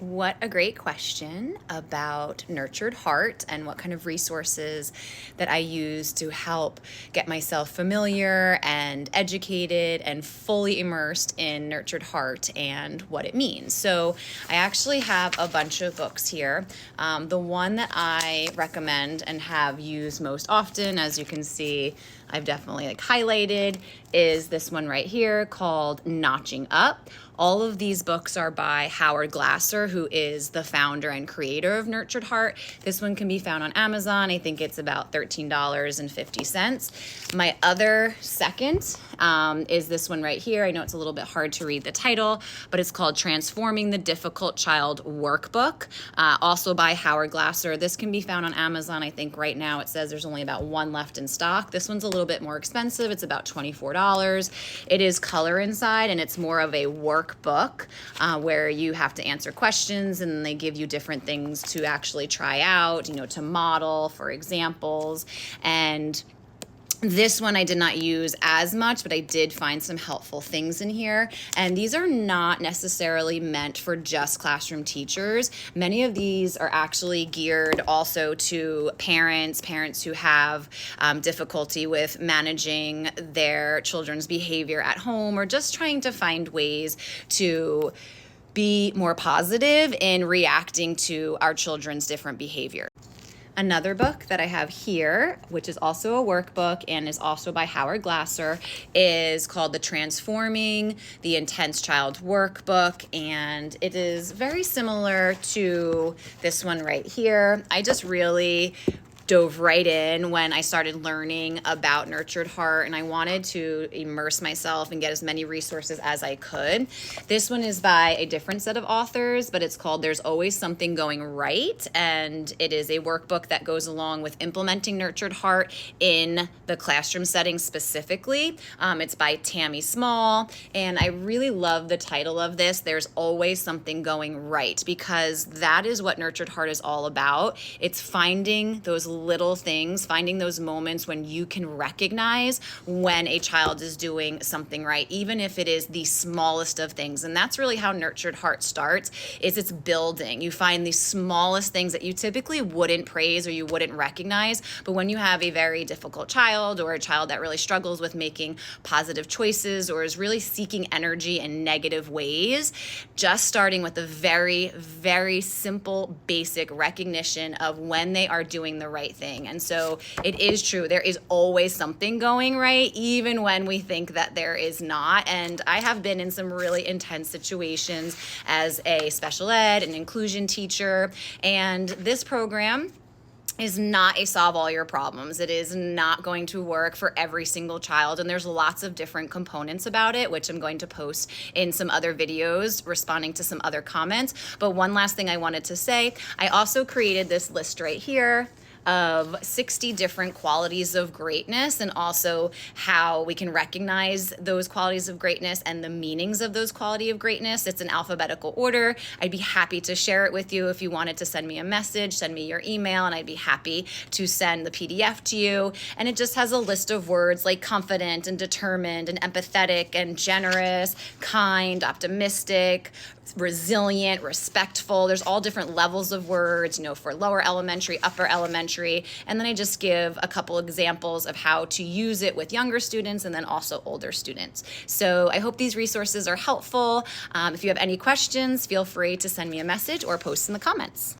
What a great question about Nurtured Heart and what kind of resources that I use to help get myself familiar and educated and fully immersed in Nurtured Heart and what it means. So I actually have a bunch of books here. The one that I recommend and have used most often, as you can see, I've definitely highlighted, is this one right here called Notching Up. All of these books are by Howard Glasser, who is the founder and creator of Nurtured Heart. This one can be found on Amazon. I think it's about $13.50. My other second is this one right here. I know it's a little bit hard to read the title, but it's called Transforming the Difficult Child Workbook, also by Howard Glasser. This can be found on Amazon. I think right now it says there's only about one left in stock. This one's a little bit more expensive. It's about $24. It is color inside, and it's more of a workbook where you have to answer questions, and they give you different things to actually try out, to model for examples. And this one I did not use as much, but I did find some helpful things in here. And these are not necessarily meant for just classroom teachers. Many of these are actually geared also to parents who have difficulty with managing their children's behavior at home, or just trying to find ways to be more positive in reacting to our children's different behavior. Another book that I have here, which is also a workbook and is also by Howard Glasser, is called the Transforming the Intense Child Workbook, and it is very similar to this one right here. I just really dove right in when I started learning about Nurtured Heart, and I wanted to immerse myself and get as many resources as I could. This one is by a different set of authors, but it's called There's Always Something Going Right, and it is a workbook that goes along with implementing Nurtured Heart in the classroom setting specifically. It's by Tammy Small, and I really love the title of this, There's Always Something Going Right, because that is what Nurtured Heart is all about. It's finding those little things, finding those moments when you can recognize when a child is doing something right, even if it is the smallest of things. And that's really how Nurtured Heart starts, is it's building. You find the smallest things that you typically wouldn't praise or you wouldn't recognize. But when you have a very difficult child, or a child that really struggles with making positive choices, or is really seeking energy in negative ways, just starting with a very, very simple, basic recognition of when they are doing the right thing. And so it is true, there is always something going right, even when we think that there is not. And I have been in some really intense situations as a special ed and inclusion teacher, and this program is not a solve all your problems. It is not going to work for every single child, and there's lots of different components about it, which I'm going to post in some other videos responding to some other comments. But one last thing I wanted to say, I also created this list right here of 60 different qualities of greatness, and also how we can recognize those qualities of greatness and the meanings of those qualities of greatness. It's in alphabetical order. I'd be happy to share it with you. If you wanted to send me a message, send me your email, and I'd be happy to send the PDF to you. And it just has a list of words like confident and determined and empathetic and generous, kind, optimistic, resilient, respectful. There's all different levels of words, for lower elementary, upper elementary. And then I just give a couple examples of how to use it with younger students and then also older students. So I hope these resources are helpful. If you have any questions, feel free to send me a message or post in the comments.